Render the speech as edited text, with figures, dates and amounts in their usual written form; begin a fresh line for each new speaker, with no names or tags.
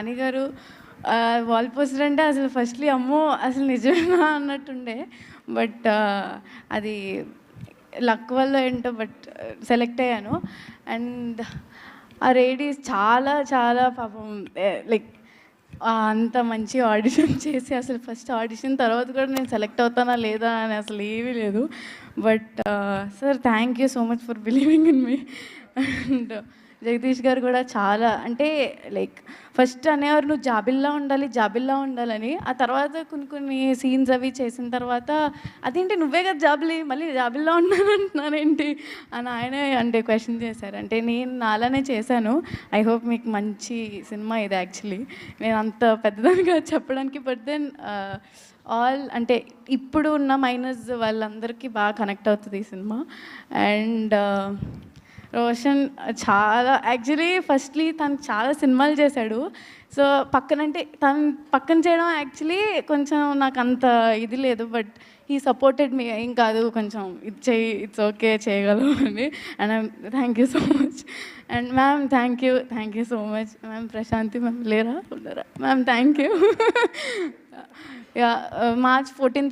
నాని గారు wall poster అంటే అసలు ఫస్ట్‌లీ అమ్మో! అసలు నిజమేనా అన్నట్టుండే. బట్ అది లక్ వల్ల ఏంటో బట్ సెలెక్ట్ అయ్యాను. అండ్ ఆ లేడీస్ చాలా చాలా పాపం లైక్ అంత మంచి ఆడిషన్ చేసి అసలు ఫస్ట్ ఆడిషన్ తర్వాత కూడా నేను సెలెక్ట్ అవుతానా లేదా అని అసలు ఏమీ లేదు. But sir thank you so much for believing in me. And Jagadish గారు కూడా చాలా అంటే లైక్ ఫస్ట్ అనేవారు నువ్వు జాబిల్లా ఉండాలి జాబిల్లా ఉండాలని. ఆ తర్వాత కొన్ని కొన్ని సీన్స్ అవి చేసిన తర్వాత అదేంటి నువ్వే కదా జాబిలి మళ్ళీ జాబిల్లా ఉన్నాను అంటున్నానేంటి అని ఆయనే అంటే క్వశ్చన్ చేశారు. అంటే నేను నాలానే చేశాను. ఐ హోప్ మీకు మంచి సినిమా ఇది యాక్చువల్లీ. నేను అంత పెద్దదానిగా చెప్పడానికి బట్ దెన్ ఆల్ అంటే ఇప్పుడు ఉన్న మైనస్ వాళ్ళందరికీ బాగా కనెక్ట్ అవుతుంది ఈ సినిమా. అండ్ రోషన్ చాలా యాక్చువల్లీ ఫస్ట్లీ తను చాలా సినిమాలు చేశాడు. సో పక్కనంటే తను పక్కన చేయడం యాక్చువల్లీ కొంచెం నాకు అంత ఇది లేదు. బట్ హీ సపోర్టెడ్ మీ ఏం కాదు కొంచెం ఇది చేయి ఇట్స్ ఓకే చేయగలవు అని. And thank you so much. And ma'am thank you so much. Ma'am Prashanti ma'am లేరా ఉన్నారా ma'am thank you. Yeah March 14th